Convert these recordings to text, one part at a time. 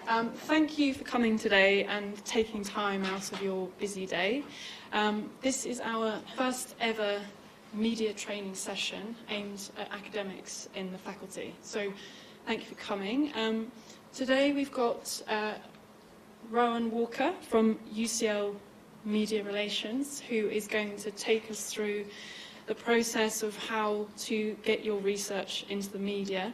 Thank you for coming today and taking time out of your busy day. This is our first ever media training session aimed at academics in the faculty. So thank you for coming. Today we've got Rowan Walker from UCL Media Relations, who is going to take us through the process of how to get your research into the media.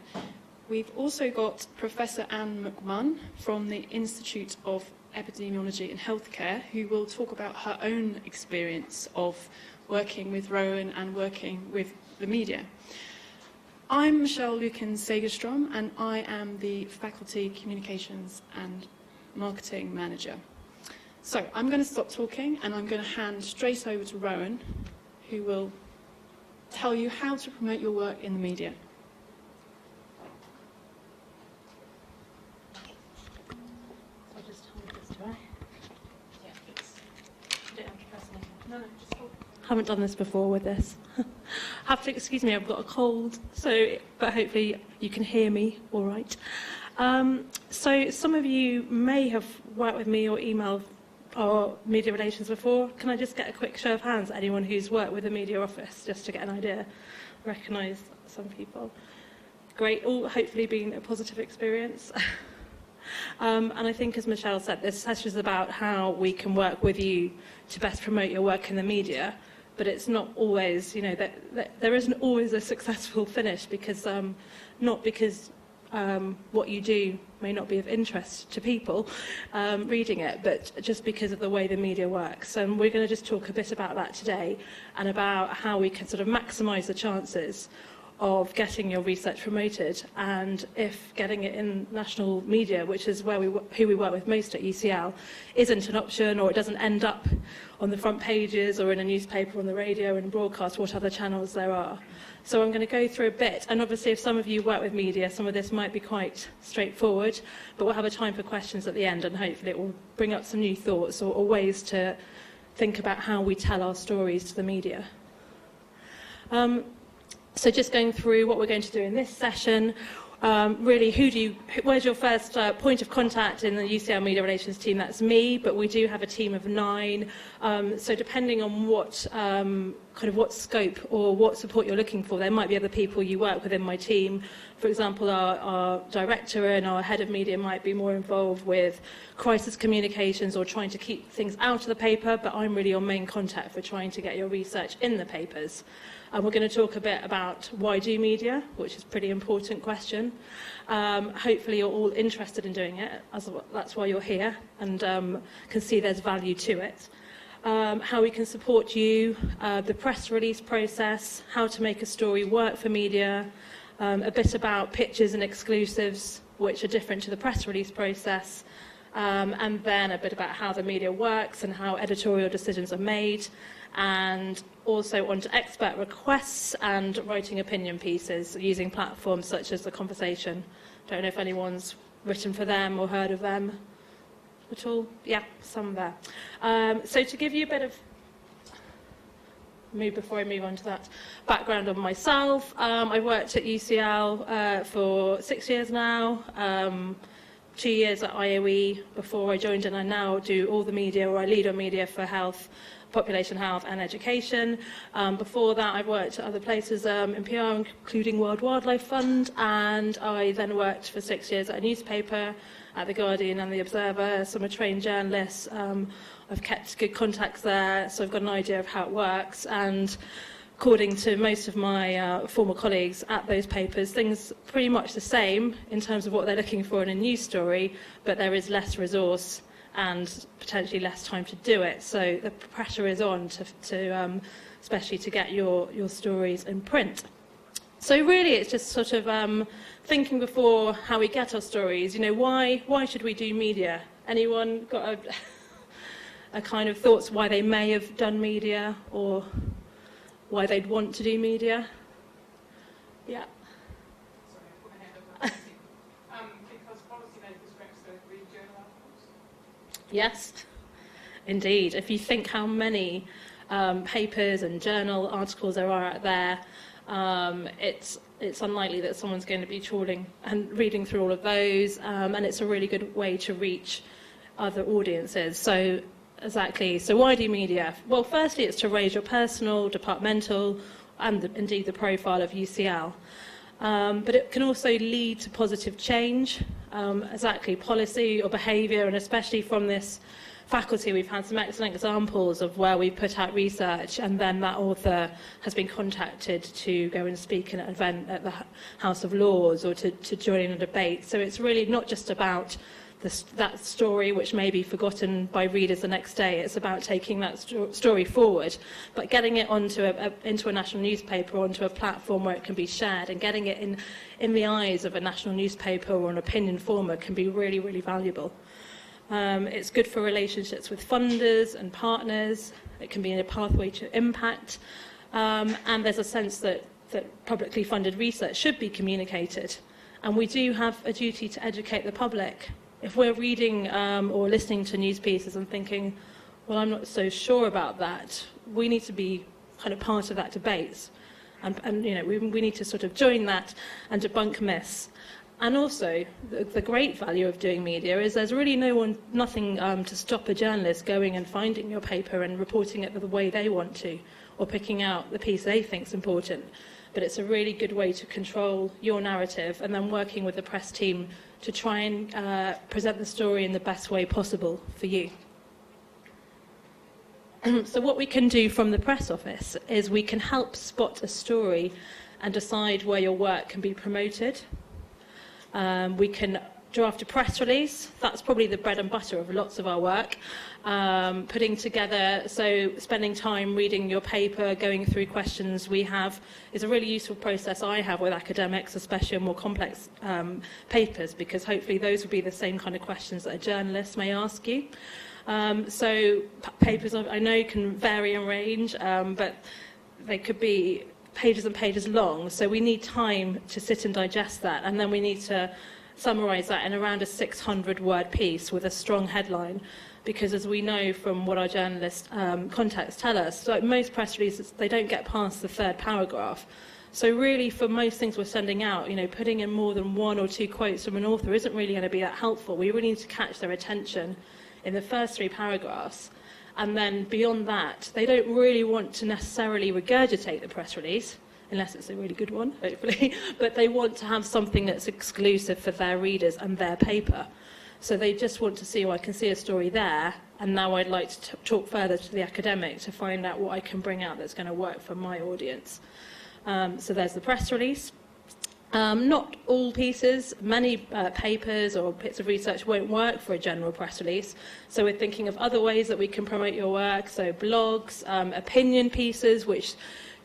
We've also got Professor Anne McMahon from the Institute of Epidemiology and Healthcare, who will talk about her own experience of working with Rowan and working with the media. I'm Michelle Lukin-Sagerstrom, and I am the Faculty Communications and Marketing Manager. So I'm going to stop talking and I'm going to hand straight over to Rowan, who will tell you how to promote your work in the media. Haven't done this before with this. Have to excuse me, I've got a cold, but hopefully you can hear me all right. So some of you may have worked with me or emailed or media relations before. Can I just get a quick show of hands, anyone who's worked with a media office, just to get an idea? Recognise some people. Great, all hopefully been a positive experience. And I think, as Michelle said, this session is about how we can work with you to best promote your work in the media, but it's not always, there isn't always a successful finish, because not because what you do may not be of interest to people reading it, but just because of the way the media works. And we're going to just talk a bit about that today, and about how we can sort of maximise the chances of getting your research promoted, and if getting it in national media, which is who we work with most at UCL, isn't an option, or it doesn't end up on the front pages or in a newspaper, on the radio and broadcast, what other channels there are. So I'm going to go through a bit, and obviously if some of you work with media, some of this might be quite straightforward, but we'll have a time for questions at the end, and hopefully it will bring up some new thoughts or ways to think about how we tell our stories to the media. So just going through what we're going to do in this session, really, where's your first point of contact in the UCL Media Relations team? That's me, but we do have a team of 9. So depending on what what scope or what support you're looking for, there might be other people you work with in my team. For example, our director and our head of media might be more involved with crisis communications or trying to keep things out of the paper, but I'm really your main contact for trying to get your research in the papers. And we're going to talk a bit about why do media, which is a pretty important question. Hopefully you're all interested in doing it, that's why you're here, and can see there's value to it. How we can support you, the press release process, how to make a story work for media, a bit about pitches and exclusives, which are different to the press release process, and then a bit about how the media works and how editorial decisions are made, and also onto expert requests and writing opinion pieces using platforms such as The Conversation. Don't know if anyone's written for them or heard of them at all. Yeah, some there. So to give you a bit of before I move on to that, background on myself, I worked at UCL for 6 years now, 2 years at IOE before I joined, and I now do all the media, or I lead on media for health, population health and education. Before that, I've worked at other places in PR, including World Wildlife Fund, and I then worked for 6 years at a newspaper, at The Guardian and The Observer, so I'm a trained journalist. I've kept good contacts there, so I've got an idea of how it works, and according to most of my former colleagues at those papers, things are pretty much the same in terms of what they're looking for in a news story, but there is less resource and potentially less time to do it. So the pressure is on to especially to get your stories in print. So really it's just sort of thinking before how we get our stories. Why should we do media? Anyone got a kind of thoughts why they may have done media or why they'd want to do media? Yeah. Sorry, I put my hand up. Because policymakers perhaps don't read journal articles? Yes, indeed. If you think how many papers and journal articles there are out there, it's unlikely that someone's going to be trawling and reading through all of those, and it's a really good way to reach other audiences. So exactly, so why do media? Well, firstly, it's to raise your personal, departmental, and indeed the profile of UCL. But it can also lead to positive change, exactly, policy or behaviour, and especially from this faculty, we've had some excellent examples of where we put out research and then that author has been contacted to go and speak at an event at the House of Lords or to join in a debate. So it's really not just about that story which may be forgotten by readers the next day. It's about taking that story forward, but getting it onto into a national newspaper, onto a platform where it can be shared, and getting it in the eyes of a national newspaper or an opinion former can be really, really valuable. It's good for relationships with funders and partners. It can be in a pathway to impact, and there's a sense that publicly funded research should be communicated, and we do have a duty to educate the public. If we're reading or listening to news pieces and thinking, well, I'm not so sure about that, we need to be kind of part of that debate. And you know, we need to sort of join that and debunk myths. And also, the great value of doing media is there's really nothing to stop a journalist going and finding your paper and reporting it the way they want to, or picking out the piece they think is important. But it's a really good way to control your narrative and then working with the press team to try and present the story in the best way possible for you. So what we can do from the press office is we can help spot a story and decide where your work can be promoted. We can draft a press release. That's probably the bread and butter of lots of our work. Putting together, so spending time reading your paper, going through questions we have is a really useful process I have with academics, especially on more complex papers, because hopefully those would be the same kind of questions that a journalist may ask you. So papers I know can vary in range, but they could be pages and pages long, so we need time to sit and digest that, and then we need to summarise that in around a 600-word piece with a strong headline, because as we know from what our journalist contacts tell us, like most press releases, they don't get past the third paragraph. So really, for most things we're sending out, you know, putting in more than one or two quotes from an author isn't really going to be that helpful. We really need to catch their attention in the first 3 paragraphs. And then beyond that, they don't really want to necessarily regurgitate the press release, unless it's a really good one, hopefully, but they want to have something that's exclusive for their readers and their paper. So they just want to see, oh, I can see a story there, and now I'd like to talk further to the academic to find out what I can bring out that's going to work for my audience. So there's the press release. Not all pieces, many papers or bits of research won't work for a general press release. So we're thinking of other ways that we can promote your work, so blogs, opinion pieces, which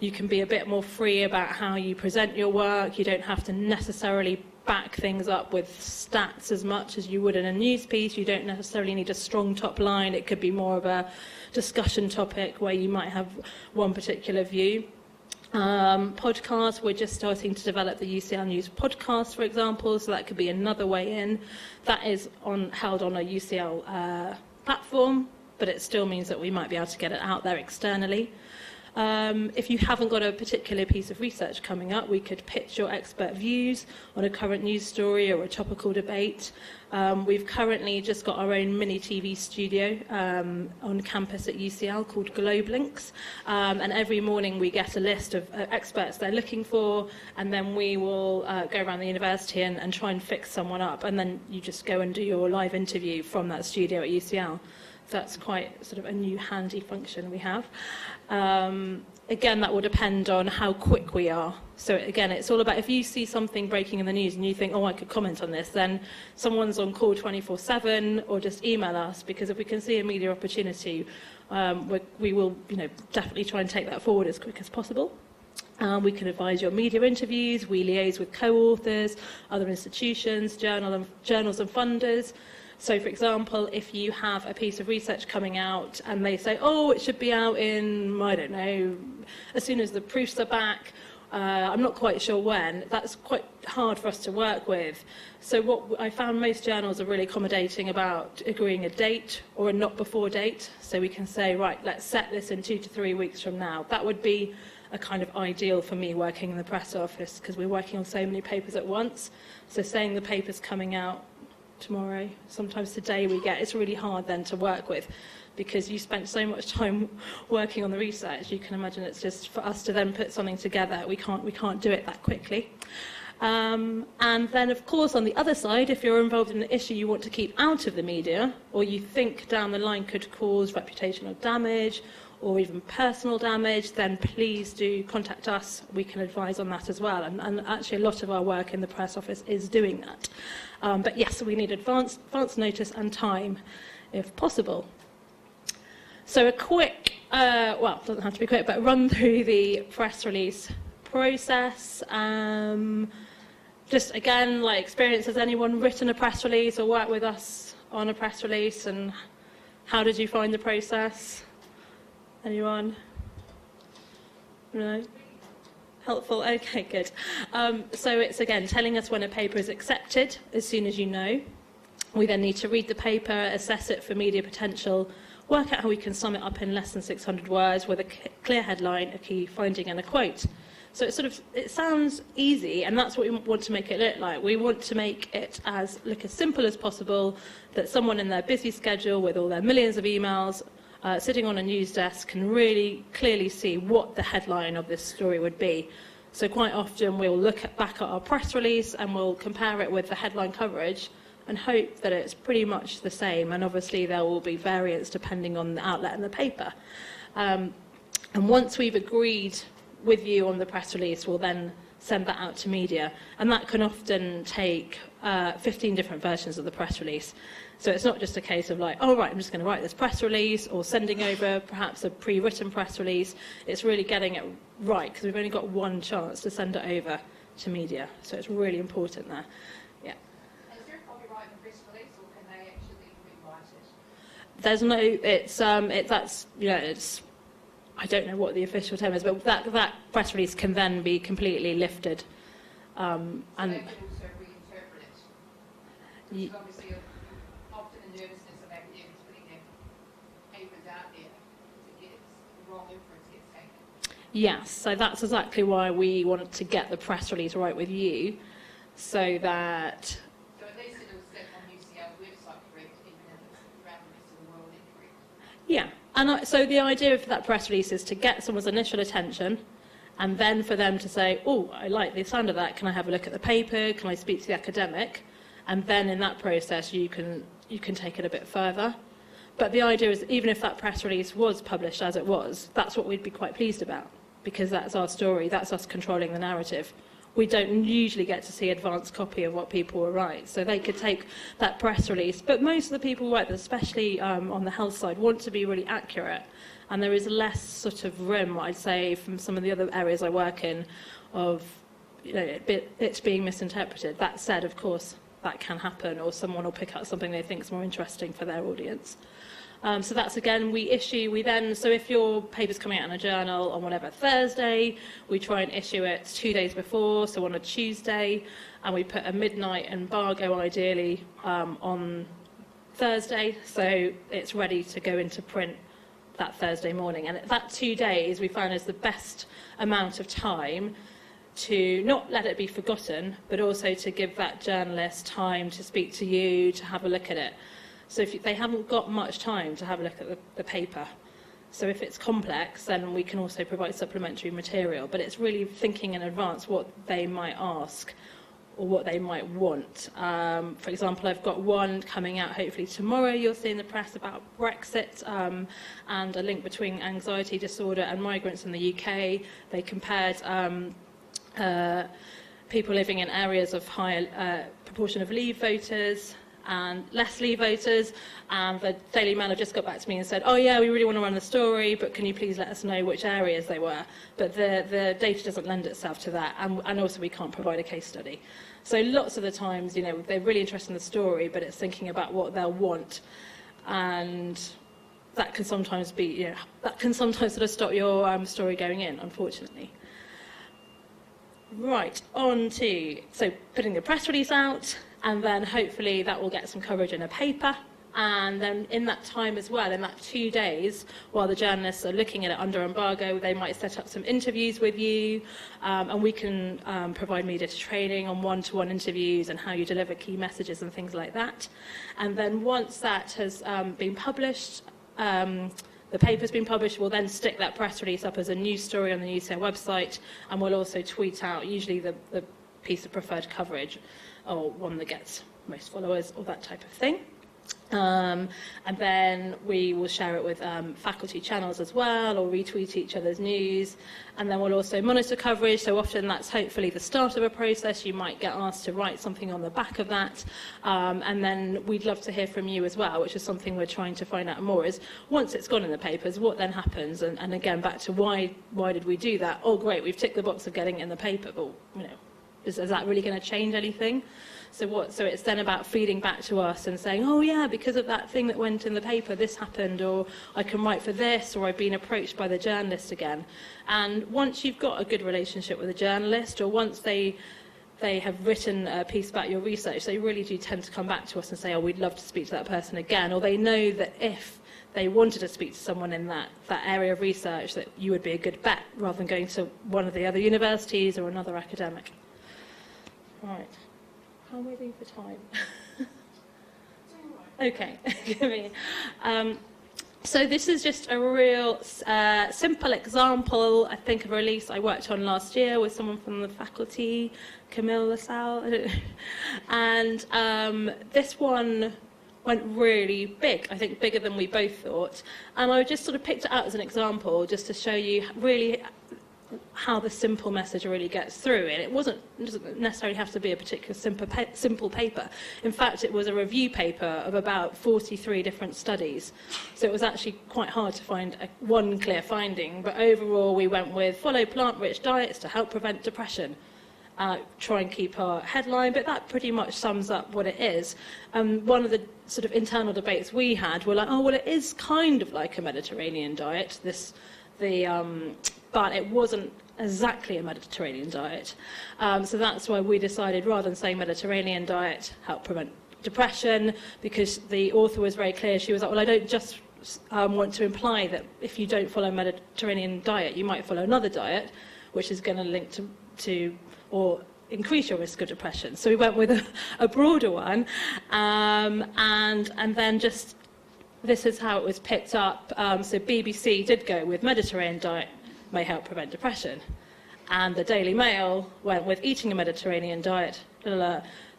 you can be a bit more free about how you present your work. You don't have to necessarily back things up with stats as much as you would in a news piece. You don't necessarily need a strong top line. It could be more of a discussion topic where you might have one particular view. Podcasts, we're just starting to develop the UCL News podcast, for example, so that could be another way in. That is held on a UCL platform, but it still means that we might be able to get it out there externally. If you haven't got a particular piece of research coming up, we could pitch your expert views on a current news story or a topical debate. We've currently just got our own mini TV studio on campus at UCL called Globelinks, and every morning we get a list of experts they're looking for, and then we will go around the university and try and fix someone up, and then you just go and do your live interview from that studio at UCL. That's quite sort of a new handy function we have. Again, that will depend on how quick we are. So again, it's all about if you see something breaking in the news and you think, oh, I could comment on this, then someone's on call 24/7, or just email us, because if we can see a media opportunity, we will, definitely try and take that forward as quick as possible. We can advise your media interviews. We liaise with co-authors, other institutions, journals and funders. So, for example, if you have a piece of research coming out and they say, oh, it should be out in, I don't know, as soon as the proofs are back, I'm not quite sure when. That's quite hard for us to work with. So what I found, most journals are really accommodating about agreeing a date or a not before date. So we can say, right, let's set this in 2 to 3 weeks from now. That would be a kind of ideal for me working in the press office, because we're working on so many papers at once. So saying the paper's coming out tomorrow, sometimes today it's really hard then to work with, because you spent so much time working on the research. You can imagine it's just for us to then put something together. We can't do it that quickly. And then, of course, on the other side, if you're involved in an issue you want to keep out of the media, or you think down the line could cause reputational damage or even personal damage, then please do contact us. We can advise on that as well. And actually, a lot of our work in the press office is doing that. But yes, we need advance notice and time, if possible. So a quick, well, it doesn't have to be quick, but run through the press release process. Just again, like experience, has anyone written a press release or worked with us on a press release, and how did you find the process? Anyone? No? Helpful? Okay, good. So it's, again, telling us when a paper is accepted as soon as you know. We then need to read the paper, assess it for media potential, work out how we can sum it up in less than 600 words with a clear headline, a key finding and a quote. So it sounds easy, and that's what we want to make it look like. We want to make it look as simple as possible, that someone in their busy schedule with all their millions of emails sitting on a news desk can really clearly see what the headline of this story would be. So quite often we'll look back at our press release and we'll compare it with the headline coverage and hope that it's pretty much the same. And obviously there will be variants depending on the outlet and the paper. And once we've agreed with you on the press release, we'll then send that out to media. And that can often take 15 different versions of the press release. So it's not just a case of like, oh, right, I'm just going to write this press release, or sending over perhaps a pre-written press release. It's really getting it right, because we've only got one chance to send it over to media. So it's really important there. Yeah. Is there a copyright in the press release, or can they actually rewrite it? There's no, that's, you know, it's, I don't know what the official term is, but that press release can then be completely lifted. And they can also reinterpret it. Which is obviously often a nervousness of academics putting their papers out there to get the wrong inference gets taken. Yes, so that's exactly why we wanted to get the press release right with you, so that... So at least it will sit on UCL's website correct, even if it's around the rest of the world incorrect. Yeah, and so the idea of that press release is to get someone's initial attention, and then for them to say, oh, I like the sound of that, can I have a look at the paper, can I speak to the academic? And then in that process you can take it a bit further. But the idea is, even if that press release was published as it was, that's what we'd be quite pleased about, because that's our story, that's us controlling the narrative. We don't usually get to see advanced copy of what people will write, so they could take that press release. But most of the people who work, especially on the health side, want to be really accurate, and there is less sort of room, I'd say, from some of the other areas I work in, of, you know, it's being misinterpreted. That said, of course, that can happen, or someone will pick up something they think is more interesting for their audience. So that's, again, so if your paper's coming out in a journal on whatever Thursday, we try and issue it 2 days before, so on a Tuesday, and we put a midnight embargo ideally on Thursday, so it's ready to go into print that Thursday morning. And that 2 days we found is the best amount of time to not let it be forgotten, but also to give that journalist time to speak to you, to have a look at it. So if they haven't got much time to have a look at the paper. So if it's complex, then we can also provide supplementary material. But it's really thinking in advance what they might ask or what they might want. For example, I've got one coming out hopefully tomorrow, you'll see in the press, about Brexit and a link between anxiety disorder and migrants in the UK. They compared people living in areas of higher proportion of Leave voters and less Leave voters, and the Daily Mail have just got back to me and said, oh yeah, we really want to run the story, but can you please let us know which areas they were? But the data doesn't lend itself to that, and also we can't provide a case study. So lots of the times, you know, they're really interested in the story, but it's thinking about what they'll want, and that can sometimes be, you know, that can sometimes sort of stop your story going in, unfortunately. Right, on to, so putting the press release out, and then hopefully that will get some coverage in a paper. And then in that time as well, in that 2 days, while the journalists are looking at it under embargo, they might set up some interviews with you, and we can provide media training on one-to-one interviews and how you deliver key messages and things like that. And then once that has been published, the paper's been published, we'll then stick that press release up as a news story on the Newsroom website, and we'll also tweet out usually the piece of preferred coverage, or one that gets most followers, or that type of thing. And then we will share it with faculty channels as well, or retweet each other's news. And then we'll also monitor coverage, so often that's hopefully the start of a process. You might get asked to write something on the back of that. And then we'd love to hear from you as well, which is something we're trying to find out more, is once it's gone in the papers, what then happens? And again, back to why did we do that? Oh, great, we've ticked the box of getting it in the paper, but is that really going to change anything? So it's then about feeding back to us and saying, oh yeah, because of that thing that went in the paper, this happened, or I can write for this, or I've been approached by the journalist again. And once you've got a good relationship with a journalist, or once they have written a piece about your research, they really do tend to come back to us and say, oh, we'd love to speak to that person again, or they know that if they wanted to speak to someone in that area of research, that you would be a good bet, rather than going to one of the other universities or another academic. Right. How am I doing for time? Okay. So this is just a real simple example, I think, of a release I worked on last year with someone from the faculty, Camille LaSalle. And this one went really big, I think bigger than we both thought. And I just sort of picked it out as an example just to show you really how the simple message really gets through. And it doesn't necessarily have to be a particular simple paper. In fact, it was a review paper of about 43 different studies. So it was actually quite hard to find one clear finding. But overall, we went with follow plant-rich diets to help prevent depression. Try and keep our headline, but that pretty much sums up what it is. One of the sort of internal debates we had were like, oh, well, it is kind of like a Mediterranean diet, but it wasn't exactly a Mediterranean diet. So that's why we decided, rather than saying Mediterranean diet, help prevent depression, because the author was very clear. She was like, well, I don't just want to imply that if you don't follow Mediterranean diet, you might follow another diet, which is going to link to or increase your risk of depression. So we went with a broader one, and then just this is how it was picked up. So BBC did go with Mediterranean diet may help prevent depression, and the Daily Mail went with eating a Mediterranean diet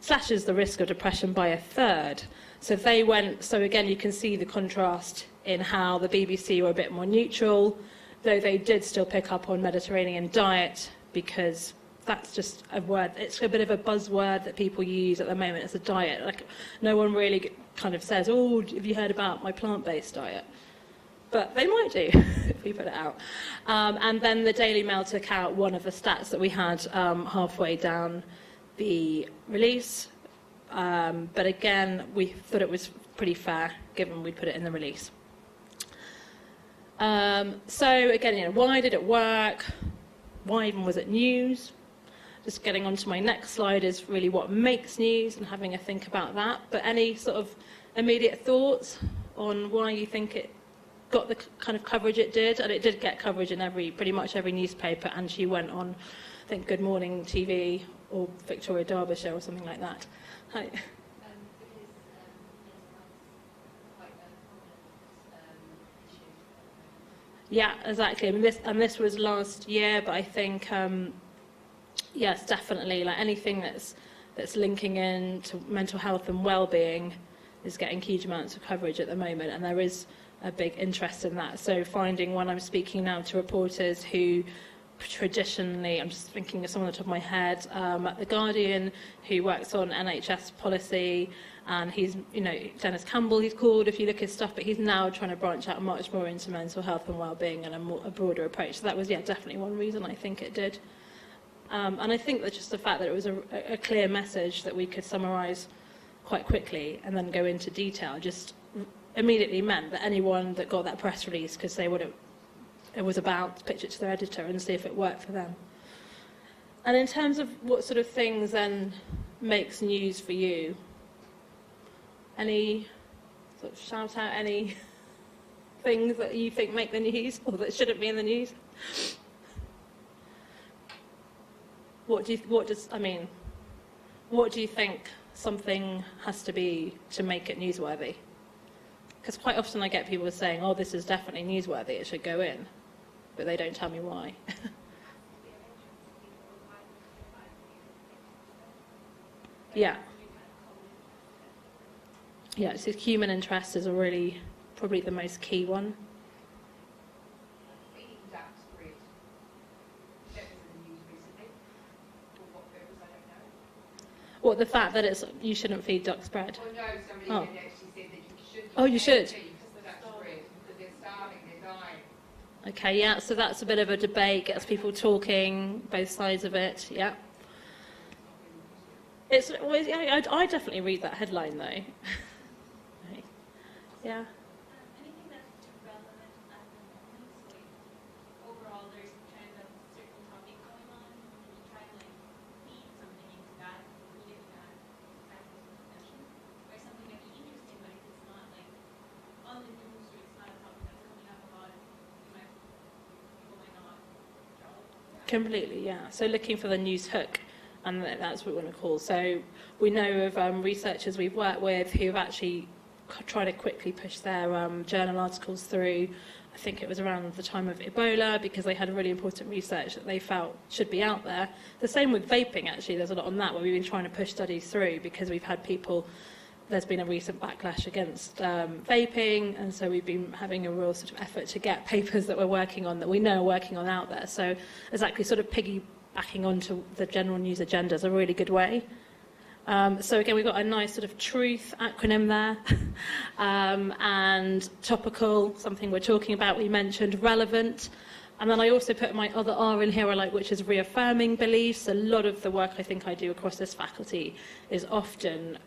slashes the risk of depression by 1/3. So they went. So again, you can see the contrast in how the BBC were a bit more neutral, though they did still pick up on Mediterranean diet, because that's just a word. It's a bit of a buzzword that people use at the moment as a diet. Like, no one really kind of says, oh, have you heard about my plant-based diet? But they might do if we put it out. And then the Daily Mail took out one of the stats that we had halfway down the release. But again, we thought it was pretty fair, given we put it in the release. So again, why did it work? Why even was it news? Just getting on to my next slide is really what makes news, and having a think about that. But any sort of immediate thoughts on why you think it got the kind of coverage it did? And it did get coverage in pretty much every newspaper, and she went on, I think, Good Morning TV or Victoria Derbyshire or something like that. Hi. Yeah, exactly. I mean, this was last year, but I think yes, definitely. Like anything that's linking in to mental health and well-being is getting huge amounts of coverage at the moment, and there is a big interest in that. So finding when I'm speaking now to reporters who traditionally, I'm just thinking of someone on the top of my head, at The Guardian, who works on NHS policy, and he's, Dennis Campbell, he's called, if you look at his stuff, but he's now trying to branch out much more into mental health and well-being and a broader approach. So that was, definitely one reason I think it did. And I think that just the fact that it was a clear message that we could summarise quite quickly and then go into detail just immediately meant that anyone that got that press release could say what it was about, pitch it to their editor and see if it worked for them. And in terms of what sort of things then makes news for you, any sort of shout out any things that you think make the news or that shouldn't be in the news? What do you think something has to be to make it newsworthy? Because quite often I get people saying, oh, this is definitely newsworthy, it should go in, but they don't tell me why. Yeah. Yeah, so human interest is probably the most key one. Feeding ducks bread. That was in the news recently. For what purpose, I don't know. What, the fact that you shouldn't feed ducks bread? Well, no, somebody Oh. had actually said that you should. Oh, you should? Feed the ducks bread because they're starving, they're dying. Okay, yeah, so that's a bit of a debate, gets people talking, both sides of it, yeah. I definitely read that headline, though. Yeah. Anything that's relevant at the moment, so overall there's kind of a certain topic going on, and you try to feed something into that, immediately that discussion, or something might be interesting, but if it's not on the news or it's not a topic that's coming up a lot, people might not draw. Completely, yeah. So looking for the news hook, and that's what we want to call. So we know of researchers we've worked with who've actually tried to quickly push their journal articles through. I think it was around the time of Ebola, because they had a really important research that they felt should be out there. The same with vaping, actually. There's a lot on that where we've been trying to push studies through because we've had there's been a recent backlash against vaping, and so we've been having a real sort of effort to get papers that we're working on, that we know are working on, out there. So exactly sort of piggybacking onto the general news agenda is a really good way. So again, we've got a nice sort of truth acronym there, and topical, something we're talking about, we mentioned relevant, and then I also put my other R in here, which is reaffirming beliefs. A lot of the work I think I do across this faculty is often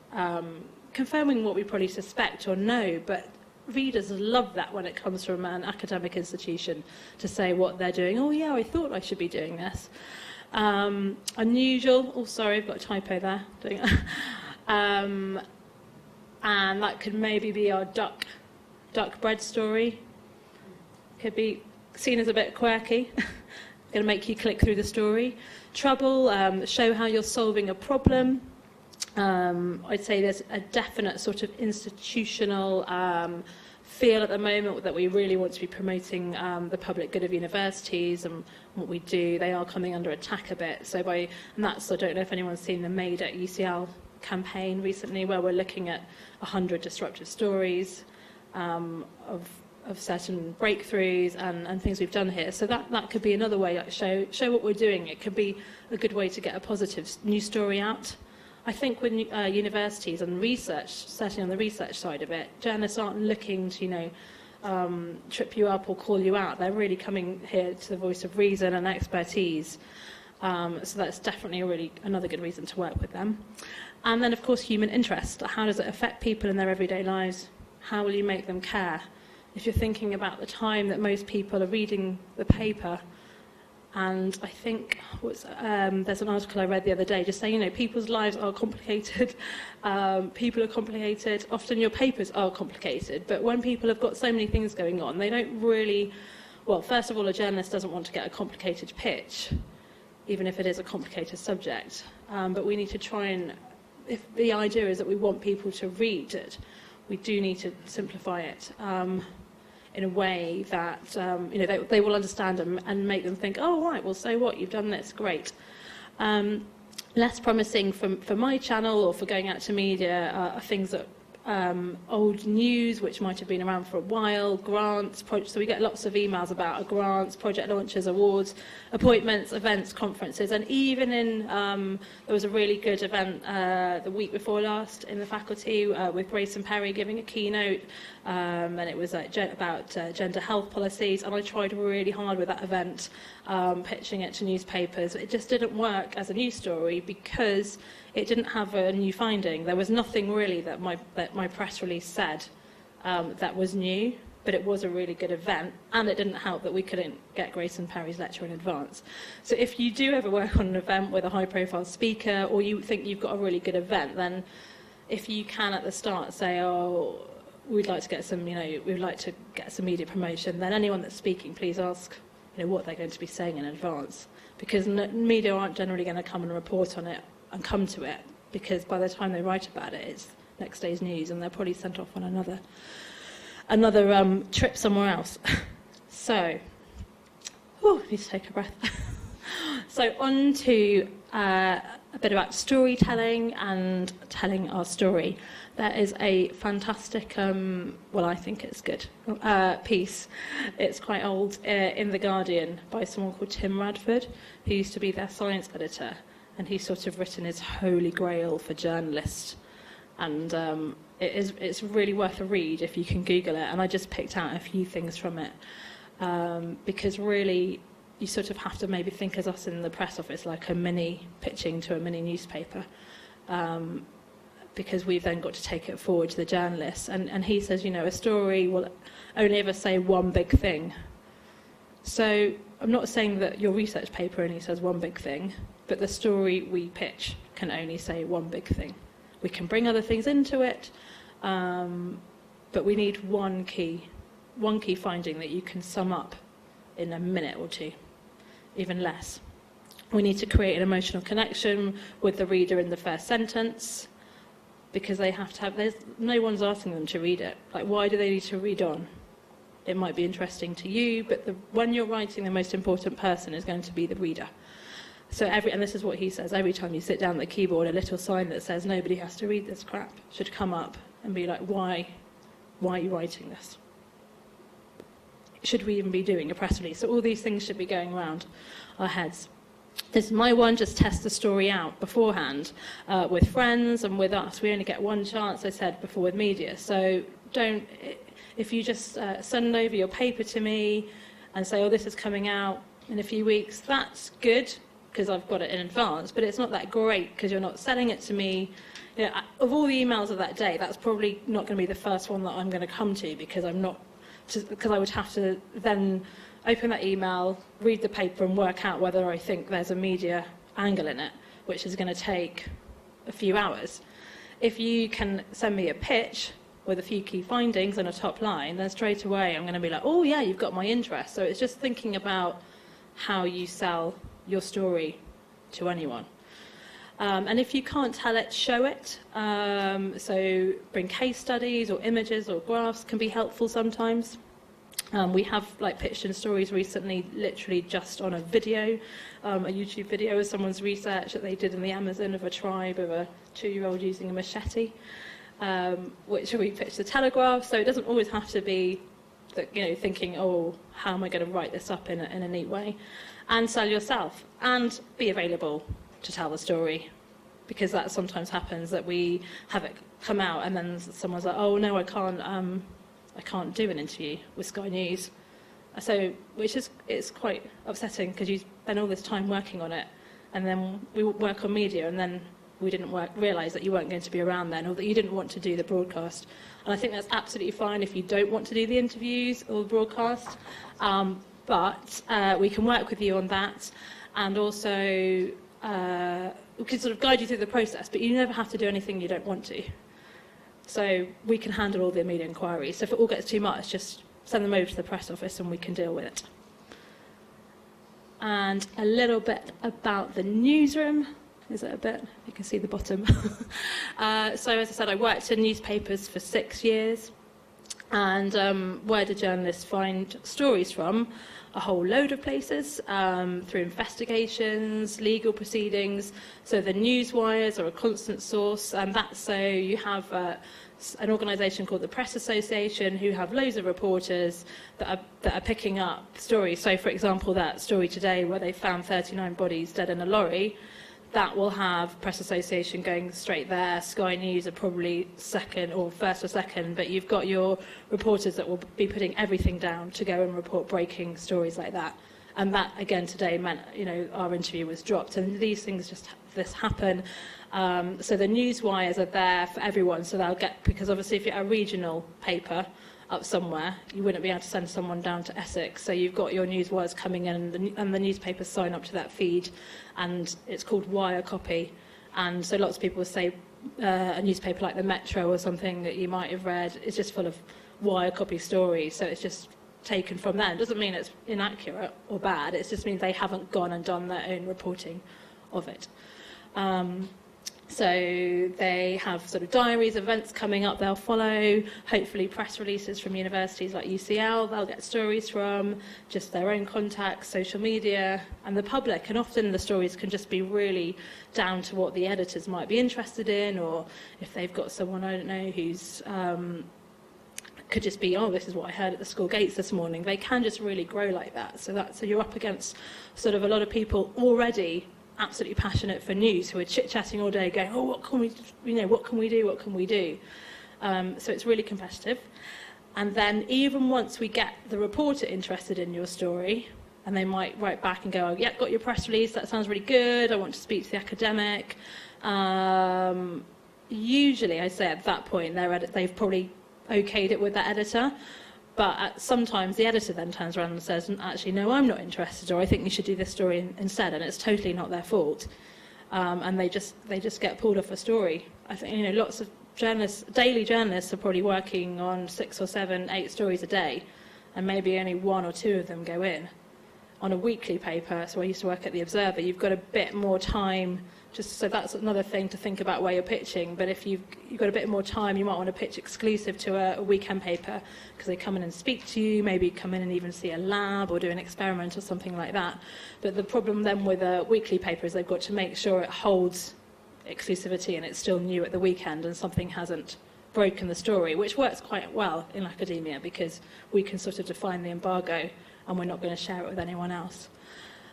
confirming what we probably suspect or know, but readers love that when it comes from an academic institution to say what they're doing. Oh yeah, I thought I should be doing this. Unusual, oh sorry, I've got a typo there. And that could maybe be our duck bread story. Could be seen as a bit quirky. Going to make you click through the story. Trouble, show how you're solving a problem. I'd say there's a definite sort of institutional feel at the moment that we really want to be promoting the public good of universities and what we do. They are coming under attack a bit. And that's, I don't know if anyone's seen the Made at UCL campaign recently, where we're looking at 100 disruptive stories of certain breakthroughs and things we've done here. So that could be another way, like show what we're doing. It could be a good way to get a positive news story out. I think with universities and research, certainly on the research side of it, journalists aren't looking to, trip you up or call you out. They're really coming here to the voice of reason and expertise. So that's definitely another good reason to work with them. And then, of course, human interest. How does it affect people in their everyday lives? How will you make them care? If you're thinking about the time that most people are reading the paper, and I think there's an article I read the other day just saying, people's lives are complicated, people are complicated, often your papers are complicated, but when people have got so many things going on, they don't really, well, first of all, a journalist doesn't want to get a complicated pitch, even if it is a complicated subject, but we need to try and, if the idea is that we want people to read it, we do need to simplify it. In a way that they will understand and make them think, oh, right, well, so what? You've done this, great. Less promising for my channel or for going out to media are things that old news, which might have been around for a while, grants, so we get lots of emails about grants, project launches, awards, appointments, events, conferences, and even there was a really good event the week before last in the faculty with Grace and Perry giving a keynote, and it was about gender health policies, and I tried really hard with that event, pitching it to newspapers. It just didn't work as a news story because it didn't have a new finding. There was nothing really that my press release said that was new. but it was a really good event, and it didn't help that we couldn't get Grace and Perry's lecture in advance. So if you do ever work on an event with a high-profile speaker, or you think you've got a really good event, then if you can at the start say, oh, we'd like to get some, we'd like to get some media promotion, then anyone that's speaking, please ask, what they're going to be saying in advance, because media aren't generally going to come and report on it and come to it, because by the time they write about it, it's next day's news, and they're probably sent off on another trip somewhere else. So, I need to take a breath. So on to a bit about storytelling and telling our story. There is a fantastic, I think it's good, piece. It's quite old, in The Guardian by someone called Tim Radford, who used to be their science editor, and he's sort of written his holy grail for journalists. And it's really worth a read if you can Google it. And I just picked out a few things from it, because really you sort of have to maybe think as us in the press office like a mini pitching to a mini newspaper, because we've then got to take it forward to the journalists. And he says, a story will only ever say one big thing. So I'm not saying that your research paper only says one big thing, but the story we pitch can only say one big thing. We can bring other things into it, but we need one key finding that you can sum up in a minute or two, even less. We need to create an emotional connection with the reader in the first sentence, because they have to have, no one's asking them to read it. Like, why do they need to read on? It might be interesting to you, but when you're writing, the most important person is going to be the reader. So and this is what he says, every time you sit down at the keyboard, a little sign that says nobody has to read this crap should come up and be like, why are you writing this? Should we even be doing a press release? So all these things should be going around our heads. This is my one, just test the story out beforehand, with friends and with us. We only get one chance, I said before, with media. So if you just send over your paper to me and say, this is coming out in a few weeks, that's good, because I've got it in advance, but it's not that great because you're not selling it to me. Of all the emails of that day, that's probably not going to be the first one that I'm going to come to, because because I would have to then open that email, read the paper and work out whether I think there's a media angle in it, which is going to take a few hours. If you can send me a pitch with a few key findings and a top line, then straight away I'm going to be like, oh yeah, you've got my interest. So it's just thinking about how you sell your story to anyone. And if you can't tell it, show it. So bring case studies or images or graphs can be helpful sometimes. We have pitched in stories recently, literally just on a video, a YouTube video of someone's research that they did in the Amazon of a tribe of a 2-year-old using a machete, which we pitched the Telegraph. So it doesn't always have to be that, thinking, how am I going to write this up in a neat way? And sell yourself, and be available to tell the story, because that sometimes happens, that we have it come out and then someone's like, no, I can't do an interview with Sky News. So, it's quite upsetting, because you spend all this time working on it, and then we work on media, and then we didn't realise that you weren't going to be around then, or that you didn't want to do the broadcast. And I think that's absolutely fine if you don't want to do the interviews or the broadcast, but we can work with you on that, and also we can sort of guide you through the process, but you never have to do anything you don't want to. So we can handle all the immediate inquiries. So if it all gets too much, just send them over to the press office and we can deal with it. And a little bit about the newsroom. Is it a bit? You can see the bottom. So as I said, I worked in newspapers for 6 years. And where do journalists find stories from? A whole load of places, through investigations, legal proceedings. So the news wires are a constant source, and that's so you have an organisation called the Press Association, who have loads of reporters that are picking up stories. So, for example, that story today where they found 39 bodies dead in a lorry, that will have Press Association going straight there. Sky News are probably second, or first or second, but you've got your reporters that will be putting everything down to go and report breaking stories like that. And that, again, today meant, our interview was dropped. And these things this happen. So the news wires are there for everyone. So they'll get, because obviously if you're a regional paper, up somewhere, you wouldn't be able to send someone down to Essex. So you've got your news words coming in, and the newspapers sign up to that feed, and it's called wire copy. And so lots of people say a newspaper like the Metro or something that you might have read is just full of wire copy stories. So it's just taken from there. It doesn't mean it's inaccurate or bad. It just means they haven't gone and done their own reporting of it. So they have sort of diaries, events coming up they'll follow, hopefully press releases from universities like UCL they'll get stories from, just their own contacts, social media, and the public. And often the stories can just be really down to what the editors might be interested in, or if they've got someone, I don't know, who's could just be, oh, this is what I heard at the school gates this morning. They can just really grow like that. So you're up against sort of a lot of people already absolutely passionate for news who are chit-chatting all day going, oh, what can we do? So it's really competitive. And then even once we get the reporter interested in your story, and they might write back and go, oh, yeah, got your press release, that sounds really good, I want to speak to the academic. Usually, I'd say at that point, they've probably okayed it with their editor. But sometimes the editor then turns around and says, actually, no, I'm not interested, or I think you should do this story instead, and it's totally not their fault. And they just get pulled off a story. I think, lots of journalists, daily journalists, are probably working on 6 or 7, 8 stories a day, and maybe only 1 or 2 of them go in. On a weekly paper, so I used to work at the Observer, you've got a bit more time. So that's another thing to think about where you're pitching. But if you've got a bit more time, you might want to pitch exclusive to a weekend paper, because they come in and speak to you, maybe come in and even see a lab or do an experiment or something like that. But the problem then with a weekly paper is they've got to make sure it holds exclusivity and it's still new at the weekend and something hasn't broken the story, which works quite well in academia because we can sort of define the embargo and we're not going to share it with anyone else.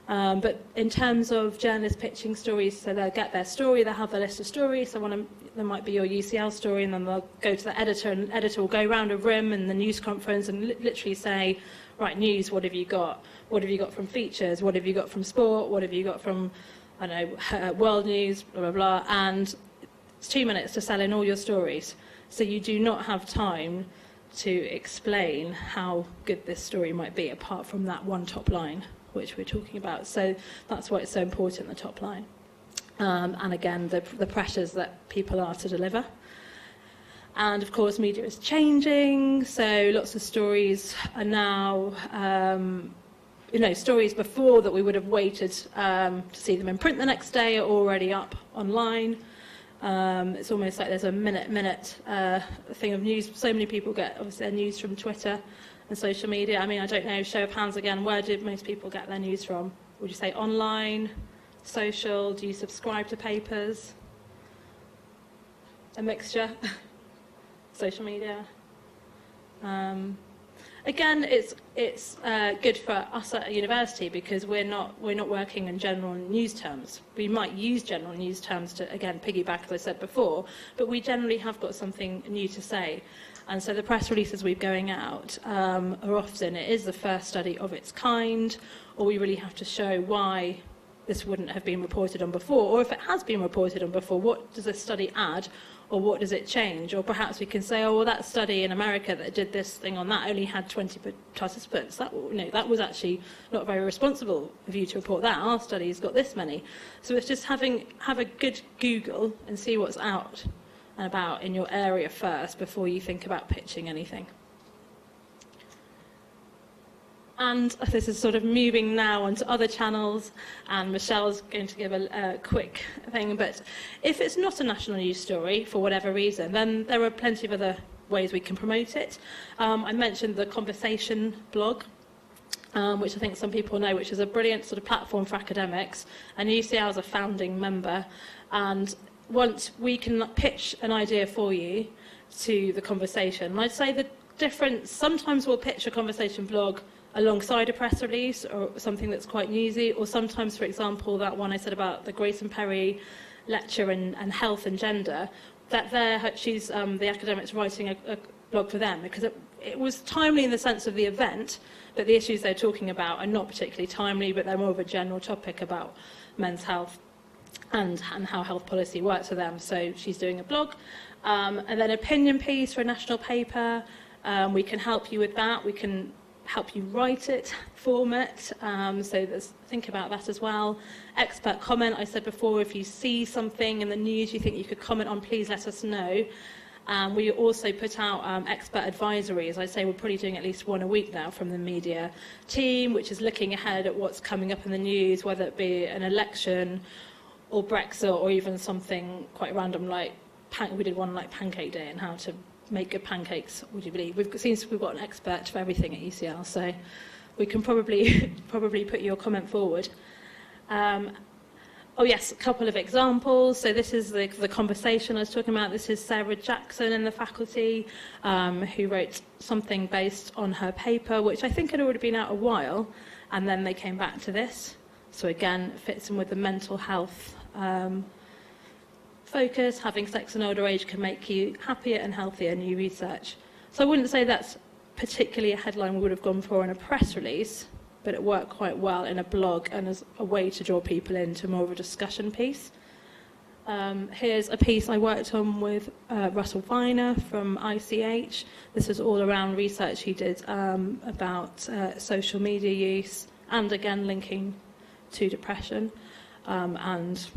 But in terms of journalists pitching stories, so they'll get their story, they'll have their list of stories, so there might be your UCL story, and then they'll go to the editor, and the editor will go around a room in the news conference and literally say, right, news, what have you got? What have you got from features? What have you got from sport? What have you got from, I don't know, world news, blah, blah, blah. And it's 2 minutes to sell in all your stories. So you do not have time to explain how good this story might be, apart from that one top line, which we're talking about. So that's why it's so important, the top line. And again, the pressures that people are to deliver. And of course, media is changing, so lots of stories are now, stories before that we would have waited to see them in print the next day are already up online. It's almost like there's a minute thing of news. So many people get, obviously, their news from Twitter and social media. I mean, I don't know, show of hands again, where did most people get their news from? Would you say online, social? Do you subscribe to papers? A mixture? Social media? Again, it's good for us at a university because we're not working in general news terms. We might use general news terms to, again, piggyback, as I said before, but we generally have got something new to say. And so the press releases we're going out are often, it is the first study of its kind, or we really have to show why this wouldn't have been reported on before, or if it has been reported on before, what does this study add, or what does it change? Or perhaps we can say, oh, well, that study in America that did this thing on that only had 20 participants. That was actually not very responsible of you to report that. Our study's got this many. So it's just have a good Google and see what's out and about in your area first before you think about pitching anything. And this is sort of moving now onto other channels, and Michelle's going to give a quick thing, but if it's not a national news story for whatever reason, then there are plenty of other ways we can promote it. I mentioned the Conversation blog, which I think some people know, which is a brilliant sort of platform for academics, and UCL is a founding member, and once we can pitch an idea for you to the Conversation, and I'd say the difference, sometimes we'll pitch a Conversation blog alongside a press release or something that's quite newsy, or sometimes, for example, that one I said about the Grace and Perry lecture and health and gender, that she's the academic's writing a blog for them because it was timely in the sense of the event, but the issues they're talking about are not particularly timely, but they're more of a general topic about men's health and how health policy works for them. So she's doing a blog, and then opinion piece for a national paper. We can help you with that. We can help you write it, form it. So think about that as well. Expert comment, I said before, if you see something in the news you think you could comment on, please let us know. We also put out expert advisories. I say we're probably doing at least one a week now from the media team, which is looking ahead at what's coming up in the news, whether it be an election or Brexit or even something quite random like we did one like Pancake Day and how to make good pancakes, would you believe? We've got an expert for everything at UCL, so we can probably put your comment forward. Oh yes, a couple of examples. So this is the conversation I was talking about. This is Sarah Jackson in the faculty who wrote something based on her paper, which I think had already been out a while, and then they came back to this. So again, it fits in with the mental health focus. Having sex in older age can make you happier and healthier, new research. So I wouldn't say that's particularly a headline we would have gone for in a press release, but it worked quite well in a blog and as a way to draw people into more of a discussion piece. Here's a piece I worked on with Russell Viner from ICH. This was all around research he did about social media use and again linking to depression and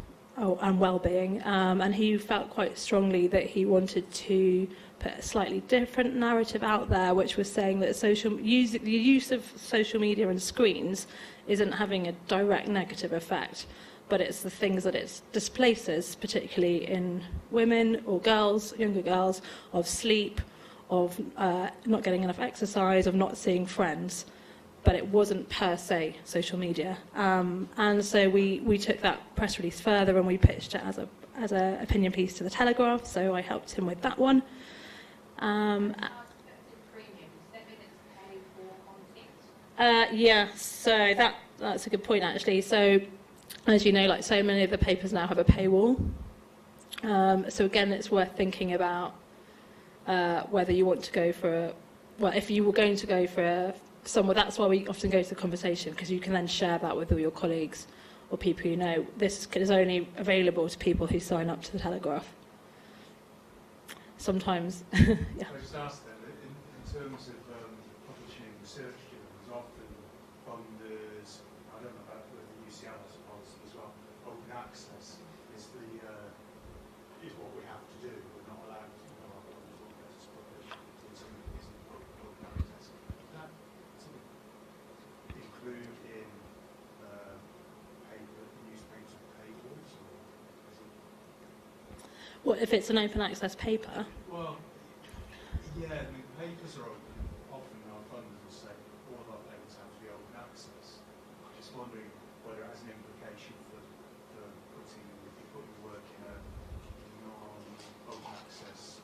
well-being. And he felt quite strongly that he wanted to put a slightly different narrative out there, which was saying that the use of social media and screens isn't having a direct negative effect, but it's the things that it displaces, particularly in women or girls, younger girls, of sleep, of not getting enough exercise, of not seeing friends. But it wasn't per se social media. And so we took that press release further and we pitched it as a opinion piece to the Telegraph, so I helped him with that one. Yeah, so that's a good point actually. So as you know, like so many of the papers now have a paywall. So again, it's worth thinking about whether you want to go for if you were going to go for somewhere, that's why we often go to the conversation, because you can then share that with all your colleagues or people you know. This is only available to people who sign up to the Telegraph. Sometimes, yeah. I just asked then, in terms of publishing research journals, often funders, I don't know about the UCL, I suppose, as well, open access is what we have to do. We're not allowed to go up on the publish something that isn't open access. Does that sort of include in newspaper paywalls, or is it? What if it's an open access paper? Well, yeah, I mean, papers are open. Often our funders will say all of our papers have to be open access. I'm just wondering whether it has an implication for putting, if you put your work in a non-open access.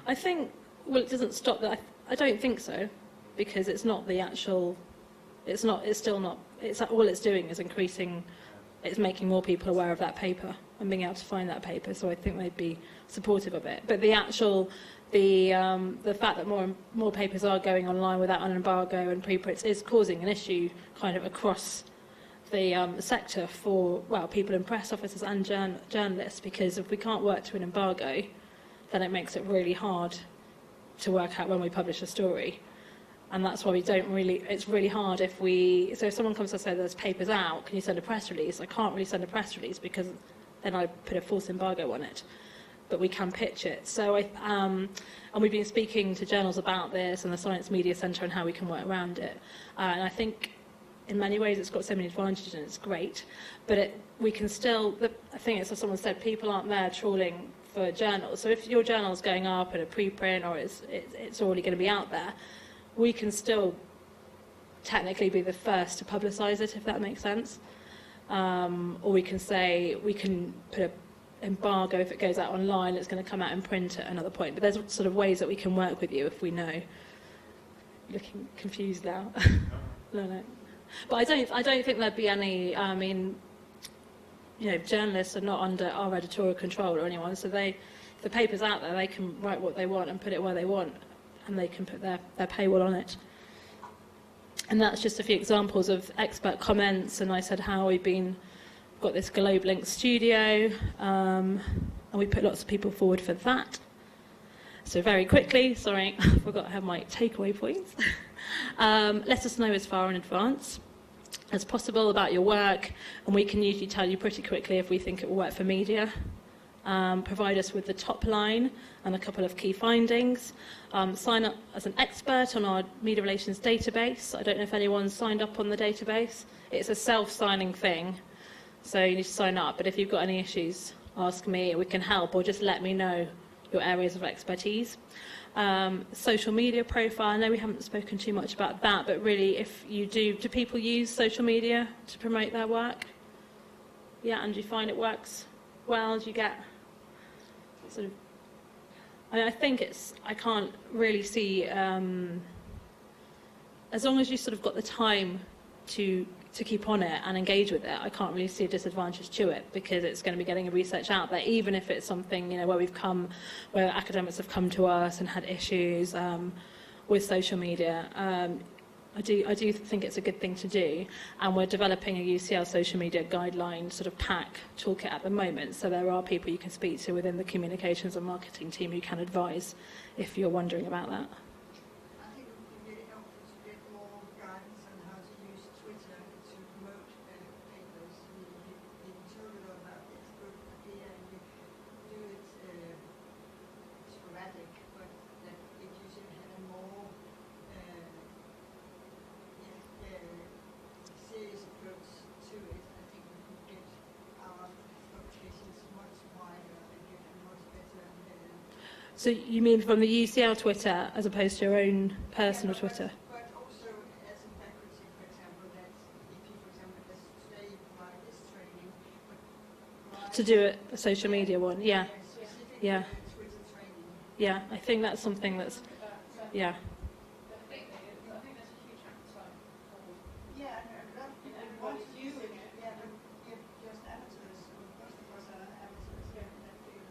I think, well, it doesn't stop that. I don't think so, because it's not the actual, it's still not, all it's doing is increasing, it's making more people aware of that paper and being able to find that paper, so I think they'd be supportive of it. But the fact that more papers are going online without an embargo and preprints is causing an issue kind of across the sector for, well, people in press officers and journalists, because if we can't work to an embargo, then it makes it really hard to work out when we publish a story. And that's why we don't really, it's really hard if someone comes to say there's papers out, can you send a press release? I can't really send a press release because then I put a false embargo on it. But we can pitch it. So and we've been speaking to journals about this and the Science Media Centre and how we can work around it. And I think in many ways it's got so many advantages and it's great. But we can still, I think it's as someone said, people aren't there trawling for journals. So if your journal's going up in a preprint or it's already going to be out there, we can still technically be the first to publicise it, if that makes sense. Or we can say, we can put an embargo if it goes out online, it's going to come out in print at another point. But there's sort of ways that we can work with you if we know. Looking confused now. No. But I don't think there'd be any, I mean, you know, journalists are not under our editorial control or anyone, so if the paper's out there, they can write what they want and put it where they want, and they can put their paywall on it. And that's just a few examples of expert comments, and I said how we've got this Globe Link studio, and we put lots of people forward for that. So very quickly, sorry, I forgot I have my takeaway points. Let us know as far in advance as possible about your work, and we can usually tell you pretty quickly if we think it will work for media. Provide us with the top line and a couple of key findings. Sign up as an expert on our media relations database. I don't know if anyone's signed up on the database. It's a self-signing thing, so you need to sign up. But if you've got any issues, ask me, we can help, or just let me know your areas of expertise. Social media profile, I know we haven't spoken too much about that, but really if you do people use social media to promote their work? Yeah, and do you find it works well? Do you get sort of, I think I can't really see, as long as you sort of got the time to keep on it and engage with it, I can't really see a disadvantage to it, because it's going to be getting research out there, even if it's something, where academics have come to us and had issues with social media. I do think it's a good thing to do, and we're developing a UCL social media guideline sort of pack toolkit at the moment, so there are people you can speak to within the communications and marketing team who can advise if you're wondering about that. I think it would be really helpful to get more guidance on how to use Twitter to promote papers. You've been told a lot about it's a good idea, and you do it sporadic, but that if you should have a more serious approach to it, I think we can get our publications much wider and get a much better. So you mean from the UCL Twitter as opposed to your own personal Twitter? But also as a faculty, for example, that if you, for example, as today you provide this training, but To do a social media one, yeah. specifically Yeah. Twitter training. Yeah, I think that's something that's, yeah. I think there's a huge appetite for Yeah, and once you do it, yeah, but you're just amateurs. Most of us are amateurs in that field.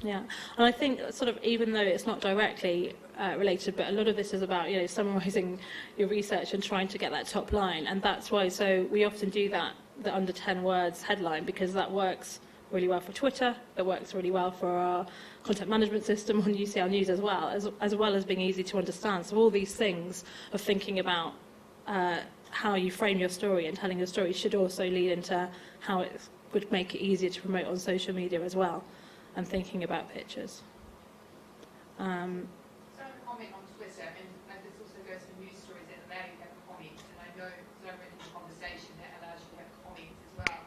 Yeah, and I think sort of even though it's not directly related, but a lot of this is about summarising your research and trying to get that top line, and that's why we often do the under 10 words headline, because that works really well for Twitter, it works really well for our content management system on UCL News as well as being easy to understand. So all these things of thinking about how you frame your story and telling your story should also lead into how it would make it easier to promote on social media as well, and thinking about pictures. So I have a comment on Twitter, and this also goes for news stories that allow you to have comments, and I know, so I've written a conversation that allows you to have comments as well,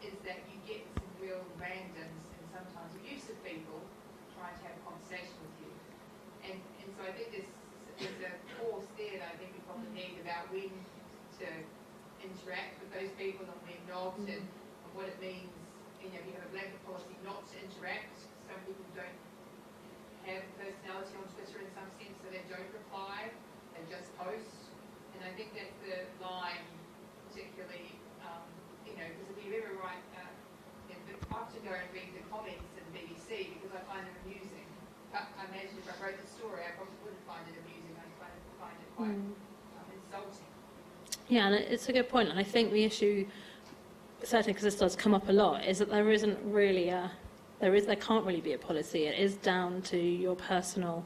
is that you get some real randoms and sometimes abusive people trying to have a conversation with you. And so I think there's a course there that I think we probably need about when to interact with those people and when not, and what it means, if you have a blanket policy not to interact. Some people don't have personality on Twitter in some sense, so they don't reply, they just post. And I think that's the line, particularly, because if you ever write, I often go and read the comments in the BBC because I find them amusing. But I imagine if I wrote the story, I probably wouldn't find it amusing. I'd find it quite insulting. Yeah, And it's a good point, and I think the issue, certainly because this does come up a lot, is that there isn't really there can't really be a policy. It is down to your personal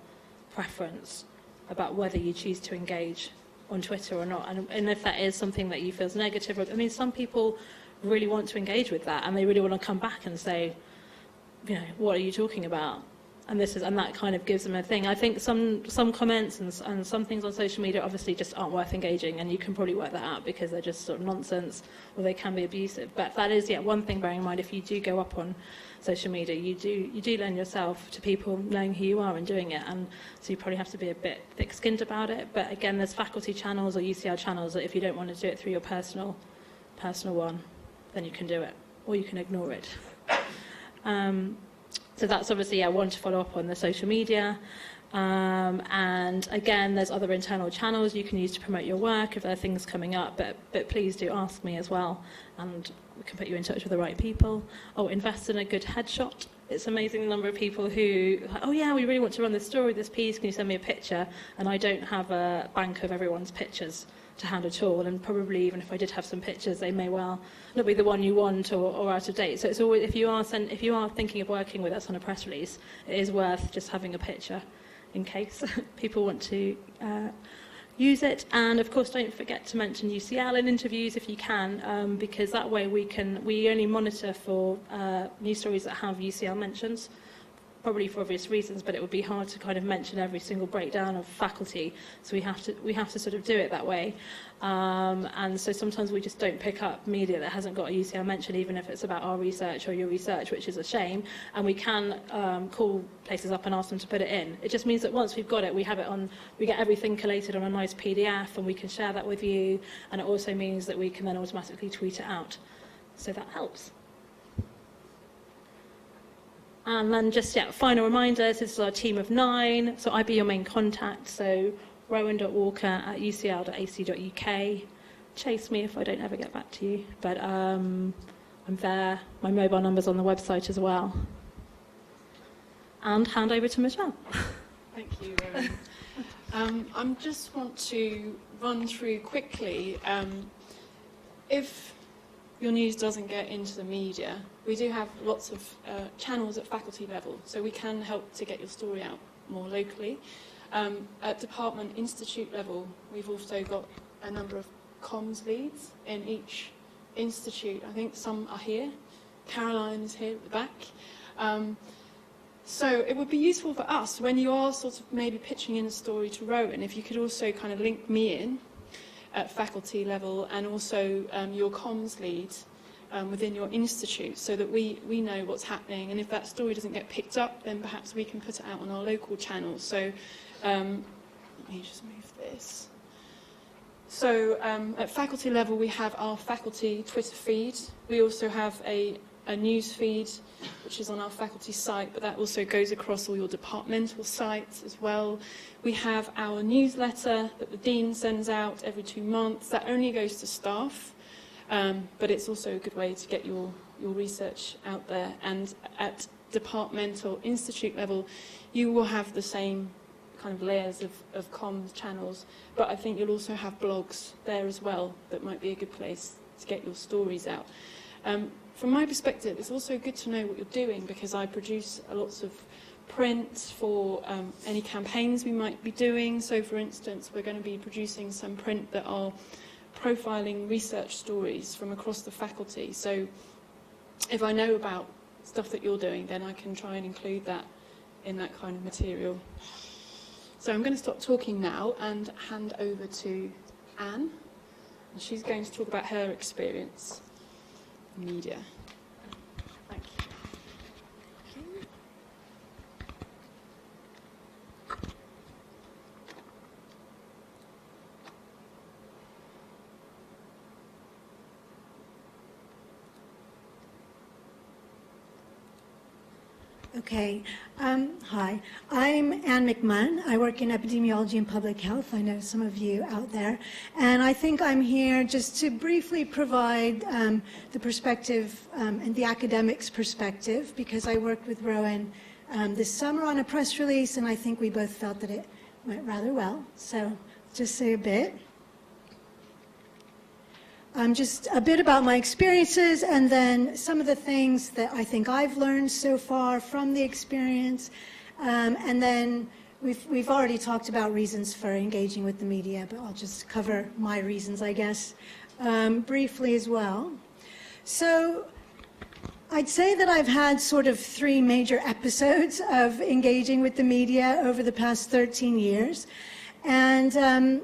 preference about whether you choose to engage on Twitter or not, and if that is something that you feel is negative. I mean, some people really want to engage with that, and they really want to come back and say, what are you talking about? And that kind of gives them a thing. I think some comments and some things on social media obviously just aren't worth engaging, and you can probably work that out because they're just sort of nonsense or they can be abusive. But that is one thing bearing in mind. If you do go up on social media, you do lend yourself to people knowing who you are and doing it, and so you probably have to be a bit thick-skinned about it. But again, there's faculty channels or UCL channels that if you don't want to do it through your personal one, then you can do it, or you can ignore it. So that's obviously one to follow up on the social media. And again, there's other internal channels you can use to promote your work if there are things coming up, but please do ask me as well, and we can put you in touch with the right people. Invest in a good headshot. It's amazing the number of people who, we really want to run this story, this piece, can you send me a picture? And I don't have a bank of everyone's pictures. hand at all, and probably even if I did have some pictures, they may well not be the one you want or out of date. So it's always, if you are thinking of working with us on a press release, it is worth just having a picture in case people want to use it. And of course, don't forget to mention UCL in interviews if you can, because that way we only monitor for news stories that have UCL mentions, probably for obvious reasons, but it would be hard to kind of mention every single breakdown of faculty, so we have to sort of do it that way. And so sometimes we just don't pick up media that hasn't got a UCL mention, even if it's about our research or your research, which is a shame, and we can call places up and ask them to put it in. It just means that once we've got it, we get everything collated on a nice PDF, and we can share that with you, and it also means that we can then automatically tweet it out. So that helps. And then just, final reminders, this is our team of 9, so I'd be your main contact, so rowan.walker@ucl.ac.uk. Chase me if I don't ever get back to you, but I'm there. My mobile number's on the website as well. And hand over to Michelle. Thank you, Rowan. I just want to run through quickly, if your news doesn't get into the media, we do have lots of channels at faculty level, so we can help to get your story out more locally. At department institute level, we've also got a number of comms leads in each institute. I think some are here. Caroline is here at the back. So it would be useful for us when you are sort of maybe pitching in a story to Rowan, if you could also kind of link me in at faculty level, and also your comms lead within your institute, so that we know what's happening, and if that story doesn't get picked up, then perhaps we can put it out on our local channels. So let me just move this. So at faculty level, we have our faculty Twitter feed. We also have a news feed, which is on our faculty site, but that also goes across all your departmental sites as well. We have our newsletter that the Dean sends out every 2 months. That only goes to staff, but it's also a good way to get your research out there. And at departmental institute level, you will have the same kind of layers of comms channels, but I think you'll also have blogs there as well that might be a good place to get your stories out. From my perspective, it's also good to know what you're doing, because I produce lots of print for any campaigns we might be doing. So, for instance, we're going to be producing some print that are profiling research stories from across the faculty. So if I know about stuff that you're doing, then I can try and include that in that kind of material. So I'm going to stop talking now and hand over to Anne, and she's going to talk about her experience in media. Thank you. Okay. Hi. I'm Anne McMahon. I work in epidemiology and public health. I know some of you out there. And I think I'm here just to briefly provide the perspective and the academics' perspective, because I worked with Rowan this summer on a press release, and I think we both felt that it went rather well. So just say a bit. Just a bit about my experiences, and then some of the things that I think I've learned so far from the experience. And then we've already talked about reasons for engaging with the media, but I'll just cover my reasons, I guess, briefly as well. So I'd say that I've had sort of 3 major episodes of engaging with the media over the past 13 years. And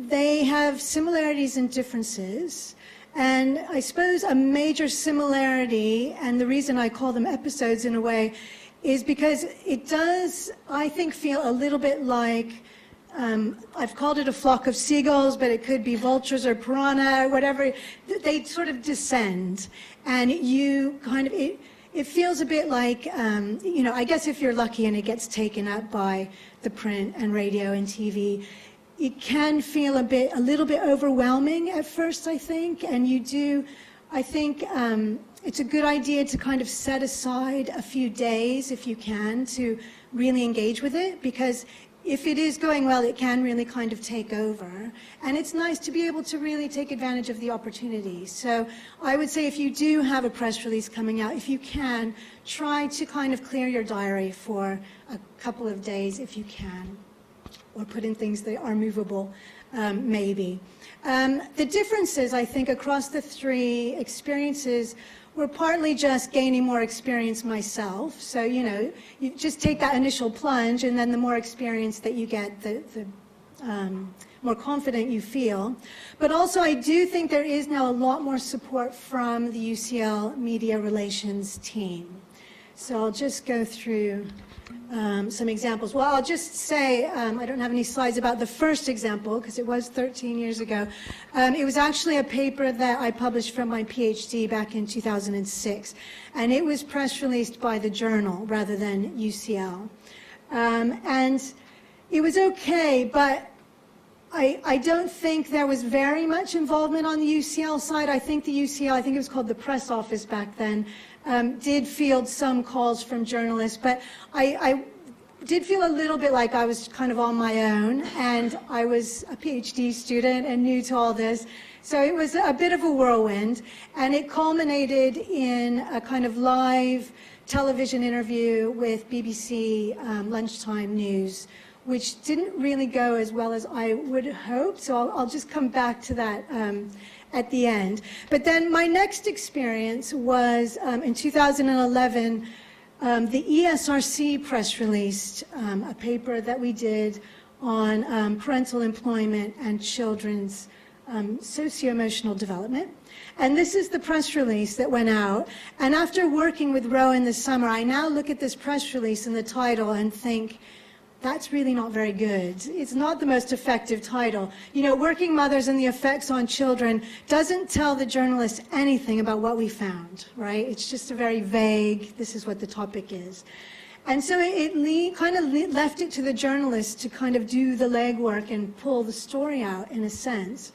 they have similarities and differences, and I suppose a major similarity, and the reason I call them episodes in a way, is because it does, I think, feel a little bit like, I've called it a flock of seagulls, but it could be vultures or piranha, whatever. They sort of descend, and you kind of, it feels a bit like, you know, I guess if you're lucky and it gets taken up by the print and radio and TV, it can feel a little bit overwhelming at first, I think, and you do, I think it's a good idea to kind of set aside a few days, if you can, to really engage with it, because if it is going well, it can really kind of take over. And it's nice to be able to really take advantage of the opportunity. So I would say if you do have a press release coming out, if you can, try to kind of clear your diary for a couple of days if you can, or put in things that are movable, maybe. The differences, I think, across the three experiences were partly just gaining more experience myself. So, you know, you just take that initial plunge, and then the more experience that you get, the more confident you feel. But also, I do think there is now a lot more support from the UCL Media Relations team. So I'll just go through some examples. Well, I'll just say, I don't have any slides about the first example because it was 13 years ago. It was actually a paper that I published from my PhD back in 2006, and it was press released by the journal rather than UCL. And it was okay, but I don't think there was very much involvement on the UCL side. I think the UCL, I think it was called the press office back then, did field some calls from journalists, but I did feel a little bit like I was kind of on my own, and I was a PhD student and new to all this. So it was a bit of a whirlwind, and it culminated in a kind of live television interview with BBC Lunchtime News, which didn't really go as well as I would hope, so I'll just come back to that at the end. But then my next experience was in 2011, the ESRC press released a paper that we did on parental employment and children's socio-emotional development. And this is the press release that went out. And after working with Rowan this summer, I now look at this press release and the title and think, that's really not very good. It's not the most effective title. You know, Working Mothers and the Effects on Children doesn't tell the journalists anything about what we found, right? It's just a very vague, this is what the topic is. And so it kind of left it to the journalists to kind of do the legwork and pull the story out in a sense.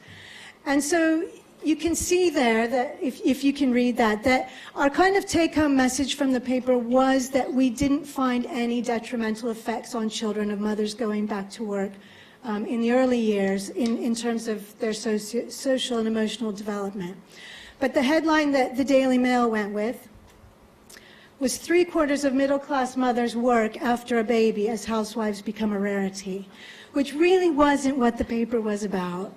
And so you can see there that, if you can read that, that our kind of take-home message from the paper was that we didn't find any detrimental effects on children of mothers going back to work in the early years in terms of their social and emotional development. But the headline that the Daily Mail went with was 3/4 of middle-class mothers work after a baby as housewives become a rarity, which really wasn't what the paper was about.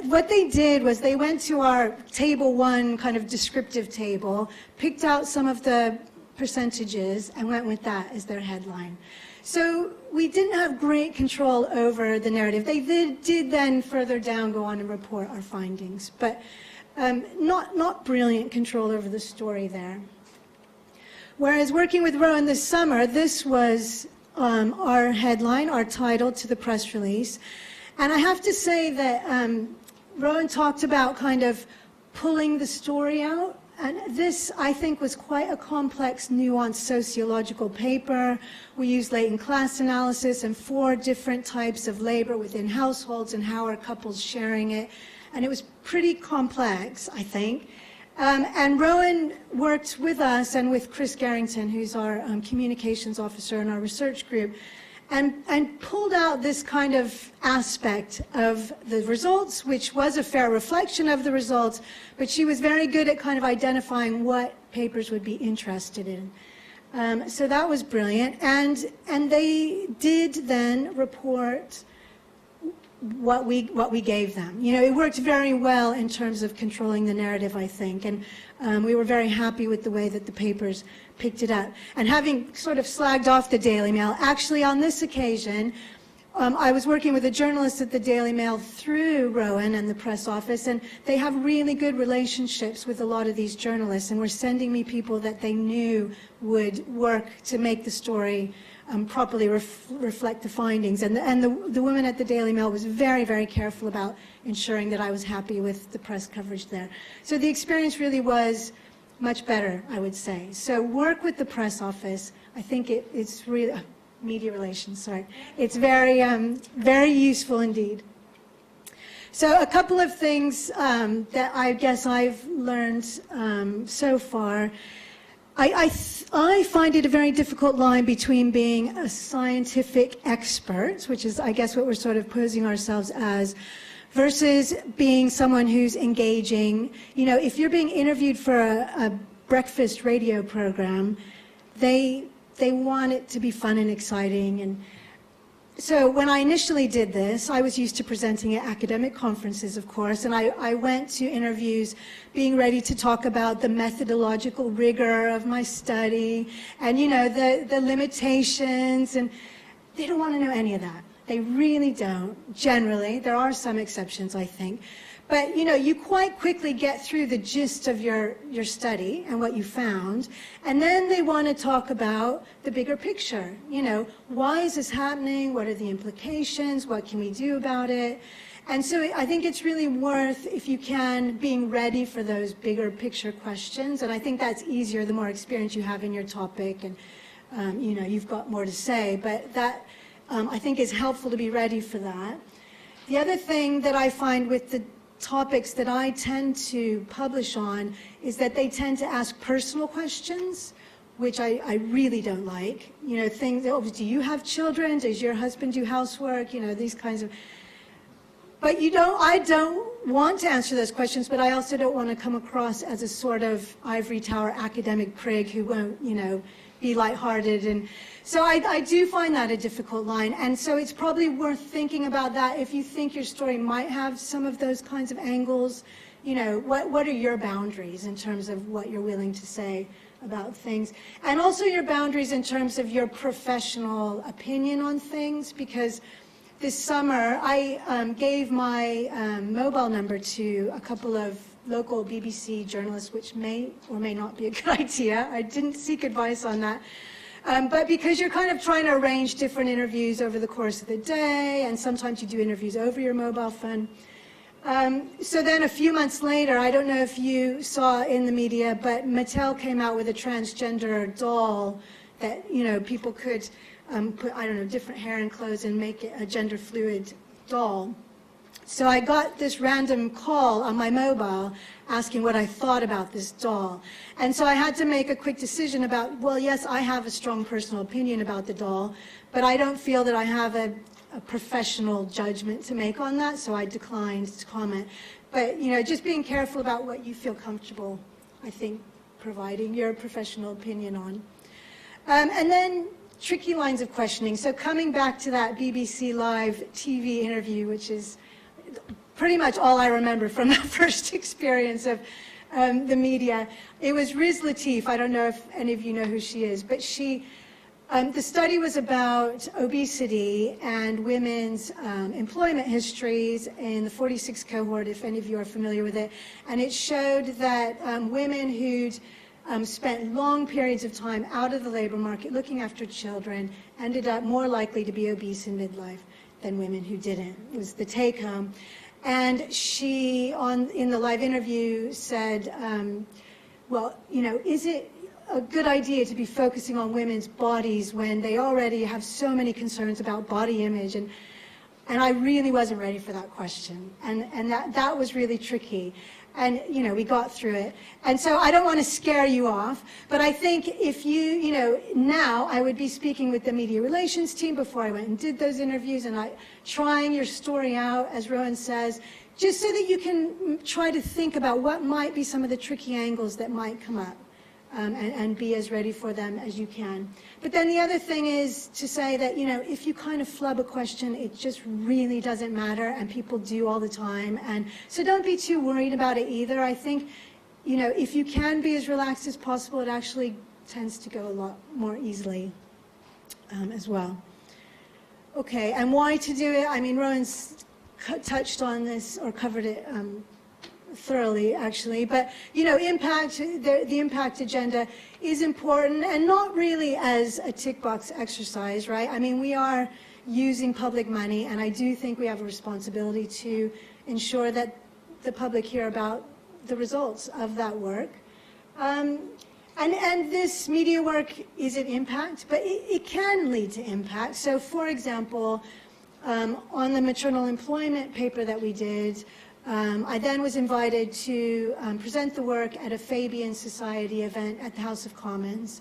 What they did was they went to our table one kind of descriptive table, picked out some of the percentages, and went with that as their headline. So we didn't have great control over the narrative. They did then further down go on and report our findings, but not brilliant control over the story there. Whereas working with Rowan this summer, this was our headline, our title to the press release. And I have to say that Rowan talked about kind of pulling the story out. And this, I think, was quite a complex, nuanced sociological paper. We used latent class analysis and 4 different types of labor within households and how are couples sharing it. And it was pretty complex, I think. And Rowan worked with us and with Chris Garrington, who's our communications officer in our research group, and pulled out this kind of aspect of the results, which was a fair reflection of the results, but she was very good at kind of identifying what papers would be interested in. So that was brilliant. And they did then report what we gave them. You know, it worked very well in terms of controlling the narrative, I think, and we were very happy with the way that the papers picked it up. And having sort of slagged off the Daily Mail, actually on this occasion, I was working with a journalist at the Daily Mail through Rowan and the press office, and they have really good relationships with a lot of these journalists, and were sending me people that they knew would work to make the story properly reflect the findings. And the woman at the Daily Mail was very, very careful about ensuring that I was happy with the press coverage there. So the experience really was much better, I would say. So work with the press office. I think it's really, media relations, sorry. It's very, very useful indeed. So a couple of things that I guess I've learned so far. I find it a very difficult line between being a scientific expert, which is, I guess, what we're sort of posing ourselves as, versus being someone who's engaging. You know, if you're being interviewed for a breakfast radio program, they want it to be fun and exciting. And so when I initially did this, I was used to presenting at academic conferences, of course, and I went to interviews being ready to talk about the methodological rigor of my study and, you know, the limitations, and they don't want to know any of that. They really don't, generally. There are some exceptions, I think. But, you know, you quite quickly get through the gist of your study and what you found, and then they want to talk about the bigger picture. You know, why is this happening? What are the implications? What can we do about it? And so I think it's really worth, if you can, being ready for those bigger picture questions. And I think that's easier the more experience you have in your topic and, you know, you've got more to say. But that, I think, is helpful to be ready for that. The other thing that I find with the topics that I tend to publish on is that they tend to ask personal questions, which I really don't like. You know, things, oh, do you have children? Does your husband do housework? You know, these kinds of. But I don't want to answer those questions, but I also don't want to come across as a sort of ivory tower academic prig who won't, you know, be lighthearted. And so I do find that a difficult line. And so it's probably worth thinking about that. If you think your story might have some of those kinds of angles, you know, what are your boundaries in terms of what you're willing to say about things? And also your boundaries in terms of your professional opinion on things, because this summer I gave my mobile number to a couple of local BBC journalists, which may or may not be a good idea. I didn't seek advice on that. But because you're kind of trying to arrange different interviews over the course of the day, and sometimes you do interviews over your mobile phone. So then a few months later, I don't know if you saw in the media, but Mattel came out with a transgender doll that, you know, people could put, I don't know, different hair and clothes and make it a gender fluid doll. So I got this random call on my mobile asking what I thought about this doll. And so I had to make a quick decision about, well, yes, I have a strong personal opinion about the doll, but I don't feel that I have a professional judgment to make on that, so I declined to comment. But, you know, just being careful about what you feel comfortable, I think, providing your professional opinion on. And then tricky lines of questioning. So coming back to that BBC Live TV interview, which is pretty much all I remember from that first experience of the media. It was Riz Latif. I don't know if any of you know who she is, but she, the study was about obesity and women's employment histories in the 46 cohort, if any of you are familiar with it. And it showed that women who'd spent long periods of time out of the labor market looking after children ended up more likely to be obese in midlife than women who didn't. It was the take home. And she, in the live interview, said, well, you know, is it a good idea to be focusing on women's bodies when they already have so many concerns about body image? And I really wasn't ready for that question. And that was really tricky. And, you know, we got through it. And so I don't want to scare you off, but I think if you know, now I would be speaking with the media relations team before I went and did those interviews, and trying your story out, as Rowan says, just so that you can try to think about what might be some of the tricky angles that might come up. And be as ready for them as you can. But then the other thing is to say that, you know, if you kind of flub a question, it just really doesn't matter, and people do all the time. And so don't be too worried about it either. I think, you know, if you can be as relaxed as possible, it actually tends to go a lot more easily as well. Okay, and why to do it? I mean, Rowan's touched on this, or covered it thoroughly, actually. But, you know, impact, the impact agenda is important, and not really as a tick box exercise, right? I mean, we are using public money, and I do think we have a responsibility to ensure that the public hear about the results of that work. And this media work is an impact, but it can lead to impact. So, for example, on the maternal employment paper that we did, I then was invited to present the work at a Fabian Society event at the House of Commons.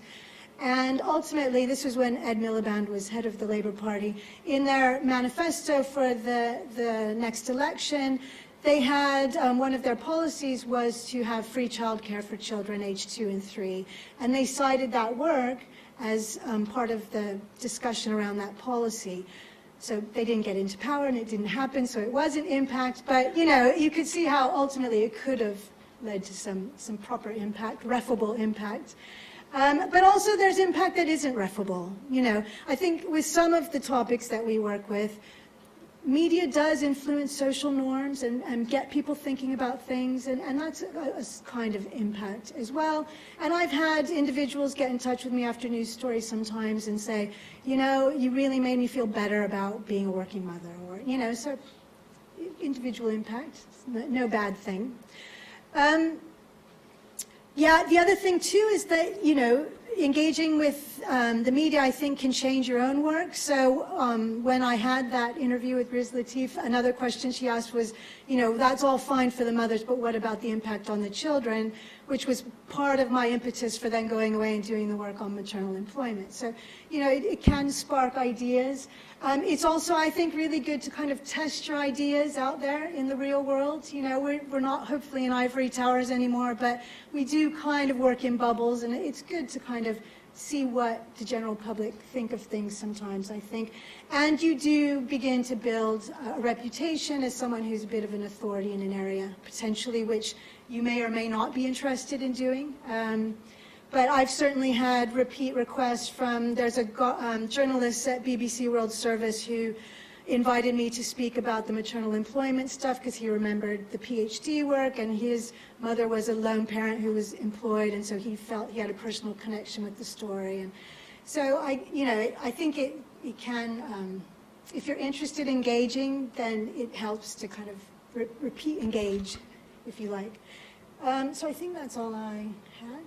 And ultimately, this was when Ed Miliband was head of the Labour Party. In their manifesto for the next election, they had, one of their policies was to have free childcare for children aged 2 and 3. And they cited that work as part of the discussion around that policy. So they didn't get into power and it didn't happen, so it was an impact. But, you know, you could see how ultimately it could have led to some proper impact, refable impact. But also there's impact that isn't refable. You know, I think with some of the topics that we work with, media does influence social norms and get people thinking about things, and that's a kind of impact as well. And I've had individuals get in touch with me after news stories sometimes and say, you know, you really made me feel better about being a working mother, or, you know, so individual impact, no bad thing. Yeah, the other thing too is that, you know, engaging with the media, I think, can change your own work. So when I had that interview with Riz Latif, another question she asked was, you know, that's all fine for the mothers, but what about the impact on the children? Which was part of my impetus for then going away and doing the work on maternal employment. So, you know, it can spark ideas. It's also, I think, really good to kind of test your ideas out there in the real world. You know, we're not hopefully in ivory towers anymore, but we do kind of work in bubbles, and it's good to kind of see what the general public think of things sometimes, I think. And you do begin to build a reputation as someone who's a bit of an authority in an area, potentially, which you may or may not be interested in doing. But I've certainly had repeat requests from, there's a journalist at BBC World Service who invited me to speak about the maternal employment stuff because he remembered the PhD work, and his mother was a lone parent who was employed, and so he felt he had a personal connection with the story. And so I think it can, if you're interested in engaging, then it helps to kind of repeat engage, if you like. So I think that's all I had.